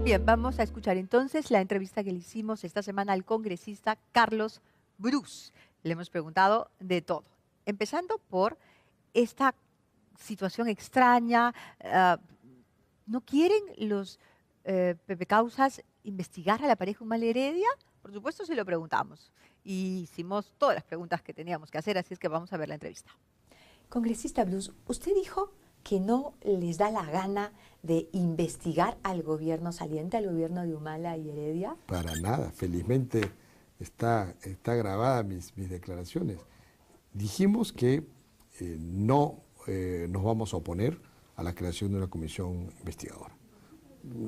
Bien, vamos a escuchar entonces la entrevista que le hicimos esta semana al congresista Carlos Bruce. Le hemos preguntado de todo, empezando por esta situación extraña. ¿No quieren los Pepe Causas investigar a la pareja Humala Heredia? Por supuesto, se lo preguntamos. Y hicimos todas las preguntas que teníamos que hacer, así es que vamos a ver la entrevista. Congresista Bruce, usted dijo que no les da la gana de investigar al gobierno saliente, al gobierno de Humala y Heredia. Para nada, felizmente está grabada mis declaraciones. Dijimos que no nos vamos a oponer a la creación de una comisión investigadora.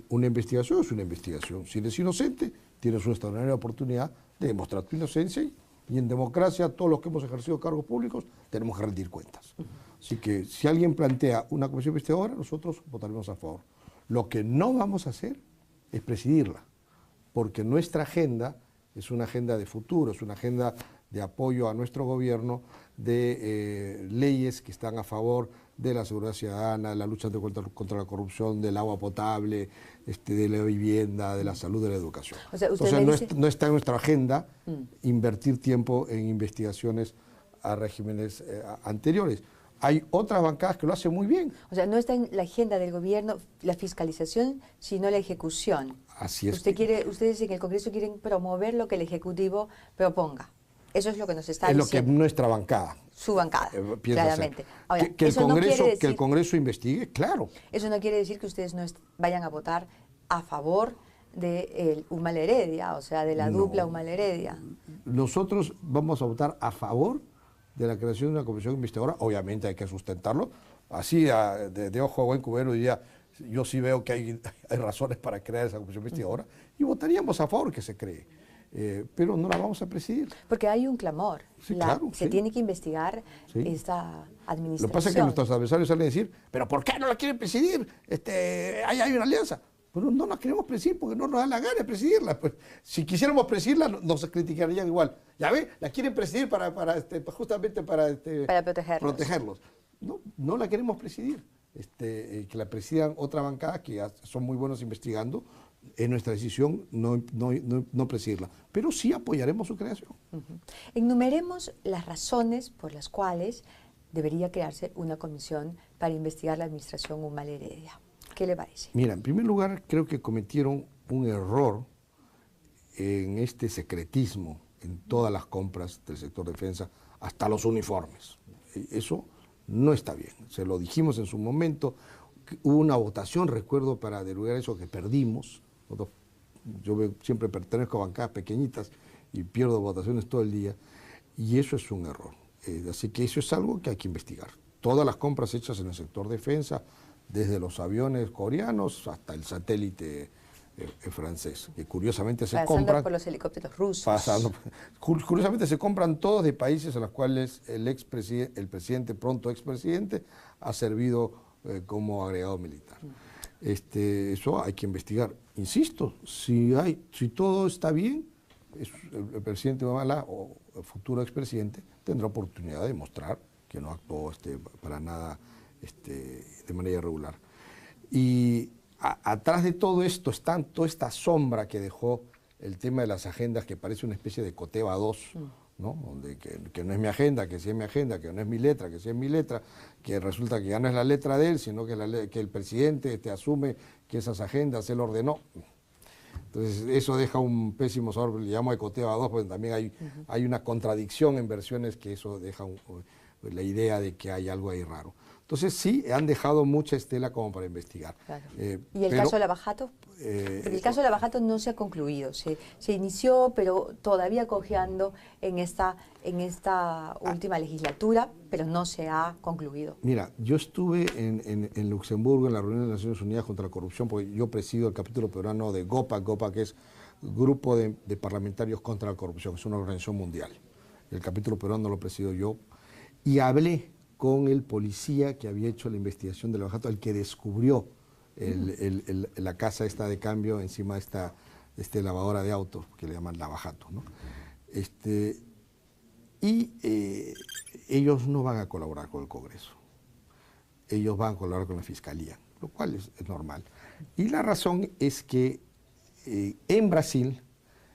Una investigación es una investigación. Si eres inocente, tienes una extraordinaria oportunidad de demostrar tu inocencia y en democracia todos los que hemos ejercido cargos públicos tenemos que rendir cuentas. Así que si alguien plantea una comisión investigadora, nosotros votaremos a favor. Lo que no vamos a hacer es presidirla, porque nuestra agenda es una agenda de futuro, es una agenda de apoyo a nuestro gobierno, de leyes que están a favor de la seguridad ciudadana, de la lucha contra la corrupción, del agua potable, de la vivienda, de la salud, de la educación. O sea, no está en nuestra agenda invertir tiempo en investigaciones a regímenes anteriores. Hay otras bancadas que lo hacen muy bien. O sea, no está en la agenda del gobierno la fiscalización, sino la ejecución. Así es. Ustedes en el Congreso quieren promover lo que el Ejecutivo proponga. Eso es lo que nos está diciendo. Es lo que nuestra bancada. Su bancada, claramente. Ahora, que el Congreso investigue, claro. Eso no quiere decir que ustedes no vayan a votar a favor de Humala Heredia, o sea, de la dupla Humala Heredia. Nosotros vamos a votar a favor de la creación de una comisión investigadora. Obviamente hay que sustentarlo. Así, de ojo a buen cubero, diría, yo sí veo que hay razones para crear esa comisión investigadora y votaríamos a favor que se cree. Pero no la vamos a presidir. Porque hay un clamor. Sí, claro, se tiene que investigar esta administración. Lo que pasa es que nuestros adversarios salen a decir, ¿pero por qué no la quieren presidir? Hay una alianza. Pero no la queremos presidir porque no nos da la gana de presidirla. Pues, si quisiéramos presidirla, nos criticarían igual. Ya ve, la quieren presidir justamente para protegerlos. No la queremos presidir. Que la presidan otra bancada que son muy buenos investigando. Es nuestra decisión no presidirla, pero sí apoyaremos su creación. Enumeremos las razones por las cuales debería crearse una comisión para investigar la administración Humala Heredia. ¿Qué le parece? Mira, en primer lugar, creo que cometieron un error en este secretismo en todas las compras del sector defensa, hasta los uniformes. Eso no está bien. Se lo dijimos en su momento. Hubo una votación, recuerdo, para derogar eso que perdimos. Yo siempre pertenezco a bancadas pequeñitas y pierdo votaciones todo el día, y eso es un error. Así que eso es algo que hay que investigar. Todas las compras hechas en el sector defensa, desde los aviones coreanos hasta el satélite francés, que curiosamente se compran... por los helicópteros rusos. Curiosamente se compran todos de países en los cuales el presidente, pronto expresidente, ha servido como agregado militar. Eso hay que investigar. Insisto, si todo está bien, el presidente Humala o el futuro expresidente tendrá oportunidad de demostrar que no actuó para nada de manera irregular. Y atrás de todo esto está toda esta sombra que dejó el tema de las agendas, que parece una especie de Coteva 2, ¿no? Donde que no es mi agenda, que sí es mi agenda, que no es mi letra, que sí es mi letra, que resulta que ya no es la letra de él, sino que el presidente asume que esas agendas él ordenó. Entonces eso deja un pésimo sabor, le llamo de Coteva 2, porque también hay una contradicción en versiones que eso deja la idea de que hay algo ahí raro. Entonces sí, han dejado mucha estela como para investigar. Claro. ¿Y el caso de Lavajato? Porque el caso de Lavajato no se ha concluido, se inició, pero todavía cojeando en esta última legislatura, pero no se ha concluido. Mira, yo estuve en Luxemburgo en la reunión de las Naciones Unidas contra la Corrupción, porque yo presido el capítulo peruano de GOPA, que es Grupo de Parlamentarios contra la Corrupción, es una organización mundial. El capítulo peruano lo presido yo, y hablé con el policía que había hecho la investigación de Lavajato, el que descubrió la casa esta de cambio encima de esta lavadora de autos, que le llaman Lavajato, ¿no? Ellos no van a colaborar con el Congreso, ellos van a colaborar con la Fiscalía. lo cual es normal. Y la razón es que en Brasil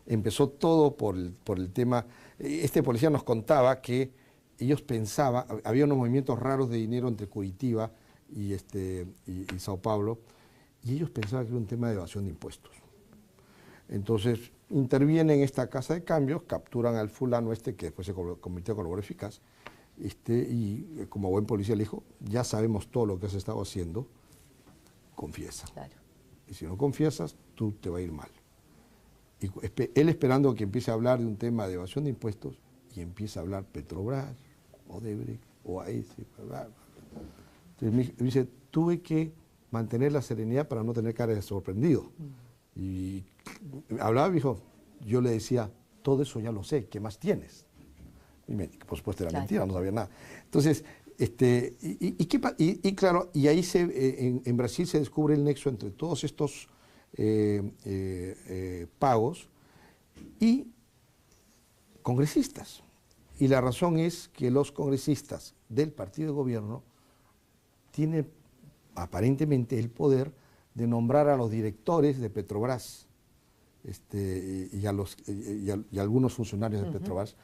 empezó todo por el tema, este policía nos contaba que ellos pensaban, había unos movimientos raros de dinero entre Curitiba y Sao Paulo, y ellos pensaban que era un tema de evasión de impuestos. Entonces intervienen en esta casa de cambios, capturan al fulano que después se convirtió en colaborador eficaz, y como buen policía le dijo, ya sabemos todo lo que has estado haciendo, confiesa. Claro. Y si no confiesas, tú te va a ir mal. Y él esperando que empiece a hablar de un tema de evasión de impuestos, y empieza a hablar Petrobras, Odebrecht, OAS, bla, bla. Entonces me dice, tuve que mantener la serenidad para no tener cara de sorprendido. Y hablaba, dijo, yo le decía, todo eso ya lo sé, ¿qué más tienes? Y por supuesto era mentira, no sabía nada. Entonces, claro, y ahí en Brasil se descubre el nexo entre todos estos pagos y congresistas. Y la razón es que los congresistas del partido de gobierno tienen aparentemente el poder de nombrar a los directores de Petrobras y a algunos funcionarios de Petrobras,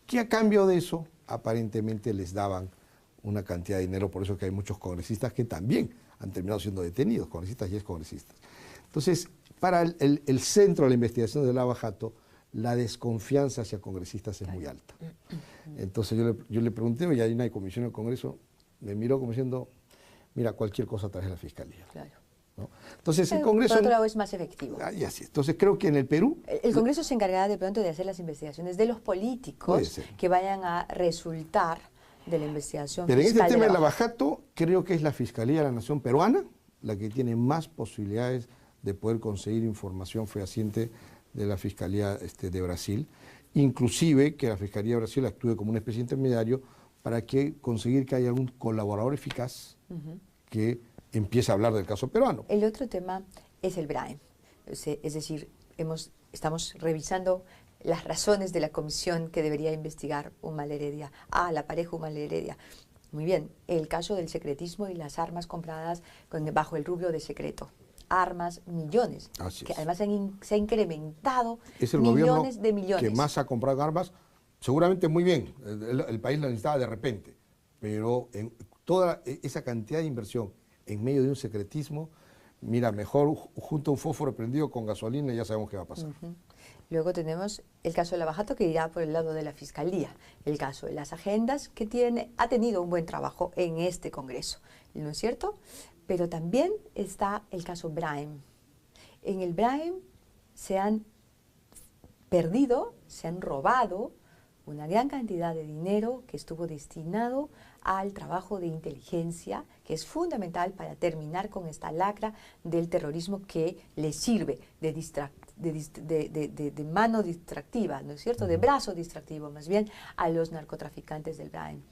que a cambio de eso aparentemente les daban una cantidad de dinero. Por eso que hay muchos congresistas que también han terminado siendo detenidos, congresistas y excongresistas. Entonces, para el centro de la investigación de Lava Jato, la desconfianza hacia congresistas es muy alta. Entonces yo le pregunté, y hay una comisión del Congreso, me miró como diciendo, mira, cualquier cosa trae la Fiscalía. Claro. ¿No? Entonces el Congreso... Por otro lado es más efectivo. Y así. Entonces creo que en el Perú... El Congreso se encargará de pronto de hacer las investigaciones de los políticos que vayan a resultar de la investigación fiscal. Pero en este tema de Lava Jato, creo que es la Fiscalía de la Nación Peruana la que tiene más posibilidades de poder conseguir información fehaciente de la Fiscalía de Brasil, inclusive que la Fiscalía de Brasil actúe como una especie de intermediario para conseguir que haya algún colaborador eficaz que empiece a hablar del caso peruano. El otro tema es el BRAEM, es decir, estamos revisando las razones de la comisión que debería investigar Humala Heredia, la pareja Humala Heredia. Muy bien, el caso del secretismo y las armas compradas bajo el rubro de secreto. Armas, millones, que además se ha incrementado millones de millones. Que más ha comprado armas, seguramente muy bien, el país la necesitaba de repente, pero en toda esa cantidad de inversión en medio de un secretismo, mira, mejor junto a un fósforo prendido con gasolina y ya sabemos qué va a pasar. Luego tenemos el caso de Lava Jato, que irá por el lado de la Fiscalía, el caso de las agendas, que ha tenido un buen trabajo en este Congreso, ¿no es cierto? Pero también está el caso BRAEM. En el BRAEM se han perdido, se han robado una gran cantidad de dinero que estuvo destinado al trabajo de inteligencia, que es fundamental para terminar con esta lacra del terrorismo que le sirve de mano distractiva, ¿no es cierto?, de brazo distractivo más bien a los narcotraficantes del BRAEM.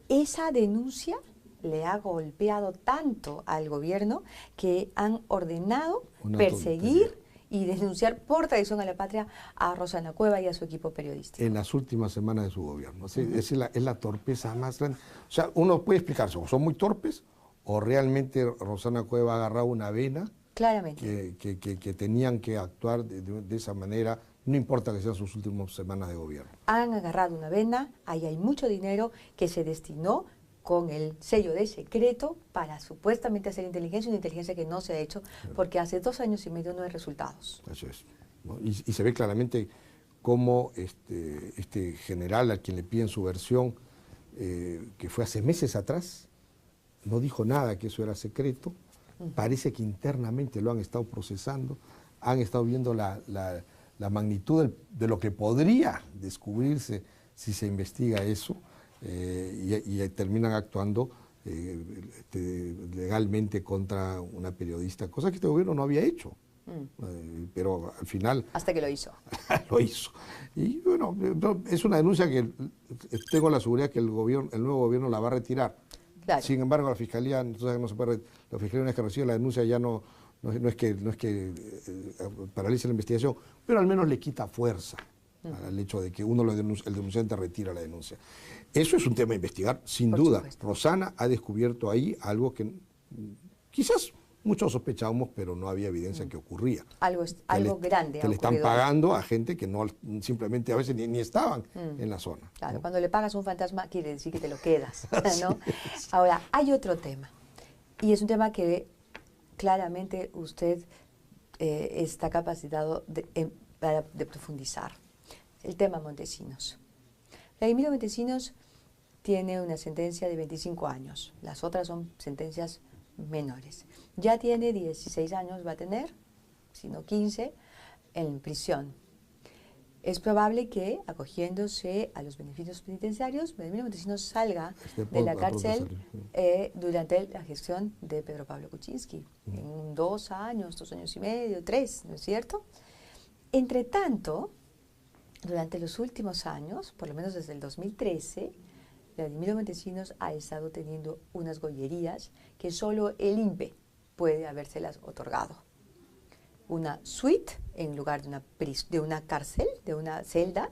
Esa denuncia le ha golpeado tanto al gobierno que han ordenado perseguir y denunciar por traición a la patria a Rosana Cueva y a su equipo periodístico. En las últimas semanas de su gobierno. Es la torpeza más grande. O sea, uno puede explicarse, o son muy torpes, o realmente Rosana Cueva ha agarrado una vena. Claramente. Que tenían que actuar de esa manera, no importa que sean sus últimas semanas de gobierno. Han agarrado una vena, ahí hay mucho dinero que se destinó con el sello de secreto para supuestamente hacer inteligencia, una inteligencia que no se ha hecho porque hace 2 años y medio no hay resultados. Eso es, ¿no? Y se ve claramente cómo este general a quien le piden su versión, que fue hace meses atrás, no dijo nada, que eso era secreto. Parece que internamente lo han estado procesando, han estado viendo la magnitud de lo que podría descubrirse si se investiga eso. Y terminan actuando legalmente contra una periodista, cosa que este gobierno no había hecho. Pero al final... Hasta que lo hizo. Lo hizo. Y bueno, es una denuncia que tengo la seguridad que el nuevo gobierno la va a retirar. Claro. Sin embargo, la Fiscalía, entonces no se puede, la Fiscalía una vez que recibe la denuncia ya no es que paralice la investigación, pero al menos le quita fuerza al hecho de que el denunciante retira la denuncia. Eso es un tema a investigar, sin duda. Supuesto. Rosana ha descubierto ahí algo que Quizás muchos sospechábamos, pero no había evidencia que ocurría. Algo grande que le están pagando a gente que no simplemente a veces ni estaban en la zona. Claro, ¿no? cuando le pagas a un fantasma quiere decir que te lo quedas, ¿no? Ahora, hay otro tema, y es un tema que claramente usted está capacitado de profundizar. El tema Montesinos. Vladimiro Montesinos tiene una sentencia de 25 años, las otras son sentencias menores. Ya tiene 16 años, va a tener, si no 15, en prisión. Es probable que, acogiéndose a los beneficios penitenciarios, Vladimiro Montesinos salga de la cárcel durante la gestión de Pedro Pablo Kuczynski, en 2 años, 2 años y medio, 3, ¿no es cierto? Entre tanto, durante los últimos años, por lo menos desde el 2013, Vladimiro Montesinos ha estado teniendo unas gollerías que solo el INPE puede habérselas otorgado. Una suite en lugar de una cárcel, de una celda,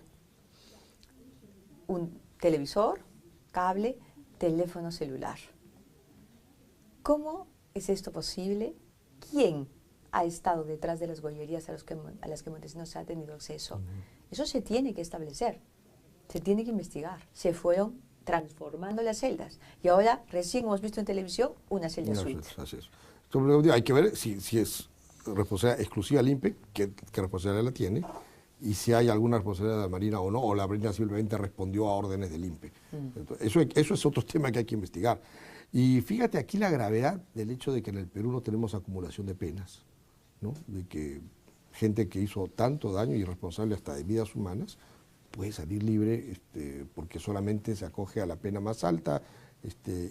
un televisor, cable, teléfono celular. ¿Cómo es esto posible? ¿Quién ha estado detrás de las gollerías a las que Montesinos ha tenido acceso? Eso se tiene que establecer, se tiene que investigar. Se fueron transformando las celdas y ahora recién hemos visto en televisión una celda suite. Así es. Hay que ver si es responsabilidad exclusiva del INPE, qué responsabilidad la tiene, y si hay alguna responsabilidad de la Marina o no, o la Marina simplemente respondió a órdenes del INPE. Entonces, eso es otro tema que hay que investigar. Y fíjate aquí la gravedad del hecho de que en el Perú no tenemos acumulación de penas, ¿no? De que gente que hizo tanto daño y responsable hasta de vidas humanas puede salir libre porque solamente se acoge a la pena más alta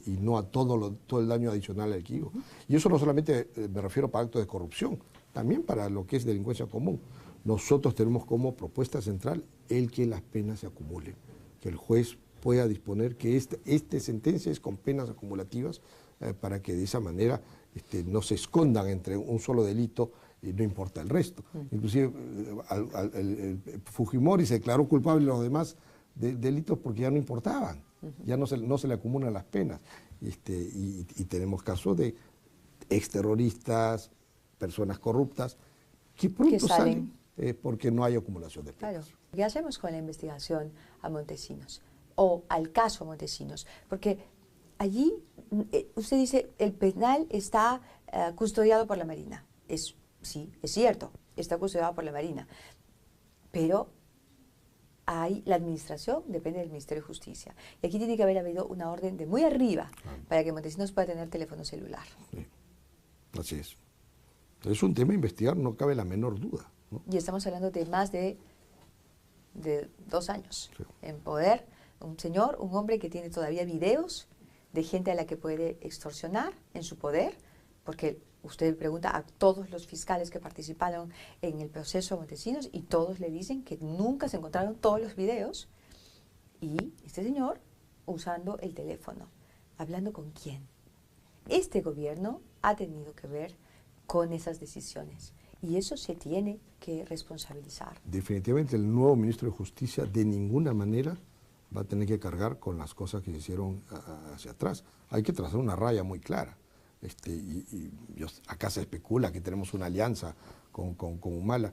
y no a todo el daño adicional al que hizo. Y eso no solamente me refiero para actos de corrupción, también para lo que es delincuencia común. Nosotros tenemos como propuesta central el que las penas se acumulen, que el juez pueda disponer que esta sentencia es con penas acumulativas para que de esa manera no se escondan entre un solo delito y no importa el resto. Inclusive Fujimori se declaró culpable de los demás delitos porque ya no importaban, ya no se le acumulan las penas. Y tenemos casos de exterroristas, personas corruptas, que pronto salen porque no hay acumulación de penas. Claro. ¿Qué hacemos con la investigación a Montesinos o al caso Montesinos? Porque allí usted dice el penal está custodiado por la Marina. Sí, es cierto, está custodiado por la Marina, pero la administración depende del Ministerio de Justicia. Y aquí tiene que haber habido una orden de muy arriba para que Montesinos pueda tener teléfono celular. Sí, así es. Es un tema a investigar, no cabe la menor duda, ¿no? Y estamos hablando de más de 2 años en poder. Un hombre que tiene todavía videos de gente a la que puede extorsionar en su poder, porque usted pregunta a todos los fiscales que participaron en el proceso de Montesinos y todos le dicen que nunca se encontraron todos los videos. Y este señor usando el teléfono, hablando con quién. Este gobierno ha tenido que ver con esas decisiones y eso se tiene que responsabilizar. Definitivamente el nuevo ministro de Justicia de ninguna manera va a tener que cargar con las cosas que se hicieron hacia atrás. Hay que trazar una raya muy clara. Acá se especula que tenemos una alianza con Humala.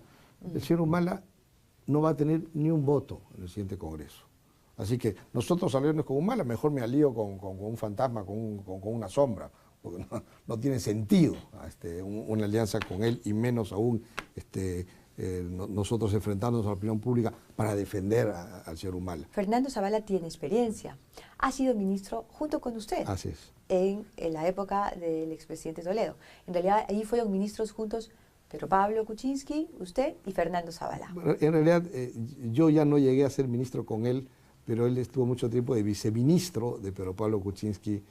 El señor Humala no va a tener ni un voto en el siguiente Congreso. Así que nosotros aliarnos con Humala, mejor me alío con un fantasma, con una sombra, porque no tiene sentido una alianza con él y menos aún nosotros enfrentándonos a la opinión pública para defender al señor Humala. Fernando Zavala tiene experiencia. Ha sido ministro junto con usted. Así es. En la época del expresidente Toledo. En realidad, allí fueron ministros juntos Pedro Pablo Kuczynski, usted y Fernando Zavala. Bueno, en realidad, yo ya no llegué a ser ministro con él, pero él estuvo mucho tiempo de viceministro de Pedro Pablo Kuczynski.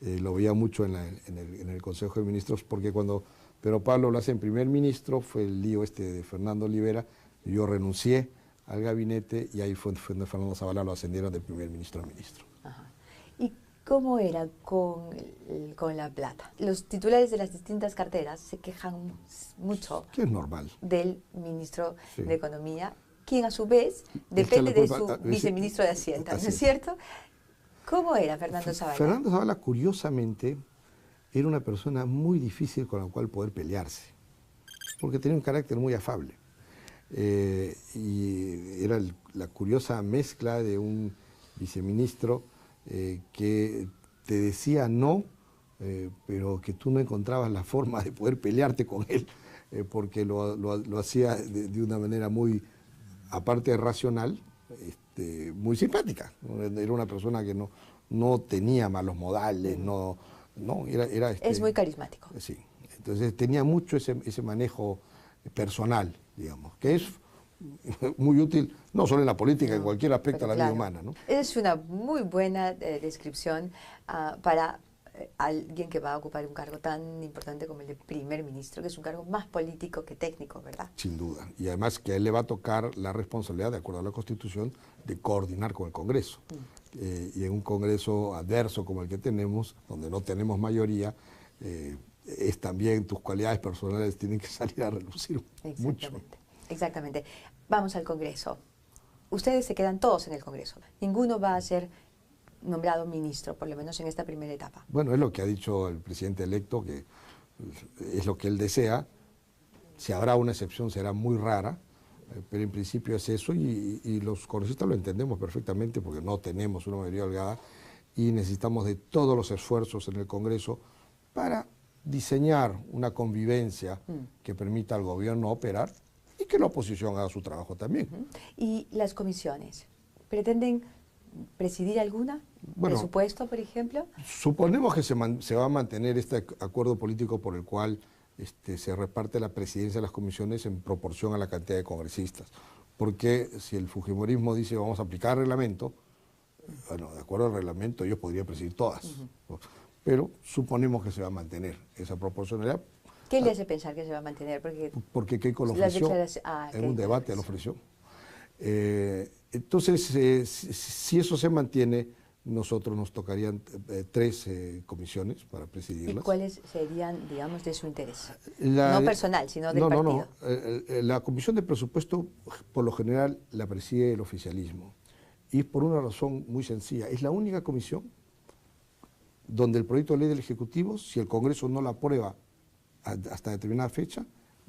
Lo veía mucho en el Consejo de Ministros, porque cuando Pedro Pablo lo hace en primer ministro, fue el lío de Fernando Olivera, yo renuncié al gabinete y ahí fue donde Fernando Zavala lo ascendieron de primer ministro a ministro. Ajá. ¿Y cómo era con la plata? Los titulares de las distintas carteras se quejan mucho. Que es normal. Del ministro de Economía, quien a su vez depende de su viceministro de Hacienda, ¿no es cierto? ¿Cómo era Fernando Zavala? Fernando Zavala, curiosamente, era una persona muy difícil con la cual poder pelearse, porque tenía un carácter muy afable. Y era la curiosa mezcla de un viceministro que te decía no, pero que tú no encontrabas la forma de poder pelearte con él, porque lo hacía de una manera muy, aparte de racional, muy simpática. Era una persona que no tenía malos modales, era es muy carismático. Sí, entonces tenía mucho ese manejo personal, digamos, que es muy útil, no solo en la política, en cualquier aspecto de la vida humana, ¿no? Es una muy buena descripción para alguien que va a ocupar un cargo tan importante como el de primer ministro, que es un cargo más político que técnico, ¿verdad? Sin duda. Y además que a él le va a tocar la responsabilidad, de acuerdo a la Constitución, de coordinar con el Congreso. Y en un Congreso adverso como el que tenemos, donde no tenemos mayoría, es también tus cualidades personales tienen que salir a relucir mucho. Exactamente. Vamos al Congreso. Ustedes se quedan todos en el Congreso. Ninguno va a ser nombrado ministro, por lo menos en esta primera etapa. Bueno, es lo que ha dicho el presidente electo, que es lo que él desea. Si habrá una excepción será muy rara, pero en principio es eso y los congresistas lo entendemos perfectamente porque no tenemos una mayoría holgada y necesitamos de todos los esfuerzos en el Congreso para diseñar una convivencia que permita al gobierno operar y que la oposición haga su trabajo también. ¿Y las comisiones? ¿Pretenden presidir alguna? Bueno, ¿Presupuesto, por ejemplo? Suponemos que se va a mantener este acuerdo político por el cual se reparte la presidencia de las comisiones en proporción a la cantidad de congresistas. Porque si el fujimorismo dice vamos a aplicar el reglamento, bueno, de acuerdo al reglamento ellos podrían presidir todas. Pero suponemos que se va a mantener esa proporcionalidad. ¿Qué le hace pensar que se va a mantener? Porque Keiko lo ofreció, en un debate lo ofreció. Entonces, si eso se mantiene, nosotros nos tocarían 3 comisiones para presidirlas. ¿Y cuáles serían, digamos, de su interés? No personal, sino del partido. La Comisión de Presupuesto, por lo general, la preside el oficialismo. Y por una razón muy sencilla. Es la única comisión donde el proyecto de ley del Ejecutivo, si el Congreso no la aprueba hasta determinada fecha,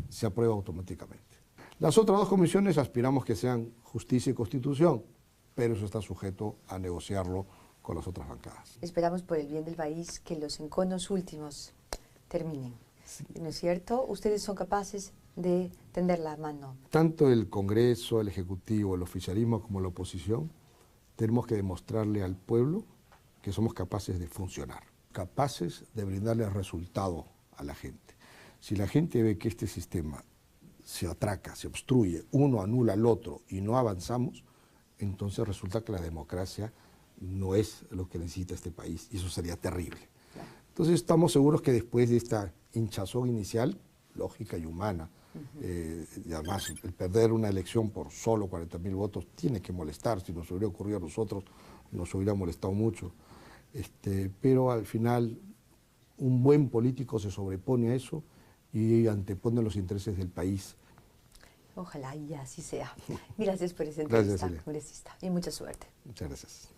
se aprueba automáticamente. Las otras 2 comisiones aspiramos que sean Justicia y Constitución, pero eso está sujeto a negociarlo con las otras bancadas. Esperamos por el bien del país que los enconos últimos terminen, sí. ¿No es cierto? Ustedes son capaces de tender la mano. Tanto el Congreso, el Ejecutivo, el oficialismo como la oposición, tenemos que demostrarle al pueblo que somos capaces de funcionar, capaces de brindarle resultado a la gente. Si la gente ve que este sistema se atraca, se obstruye, uno anula al otro y no avanzamos, entonces resulta que la democracia no es lo que necesita este país y eso sería terrible. Entonces estamos seguros que después de esta hinchazón inicial, lógica y humana, y además el perder una elección por solo 40.000 votos tiene que molestar. Si nos hubiera ocurrido a nosotros, nos hubiera molestado mucho. Pero al final un buen político se sobrepone a eso y antepone los intereses del país. Ojalá y así sea. Gracias por esa entrevista, congresista, y mucha suerte. Muchas gracias.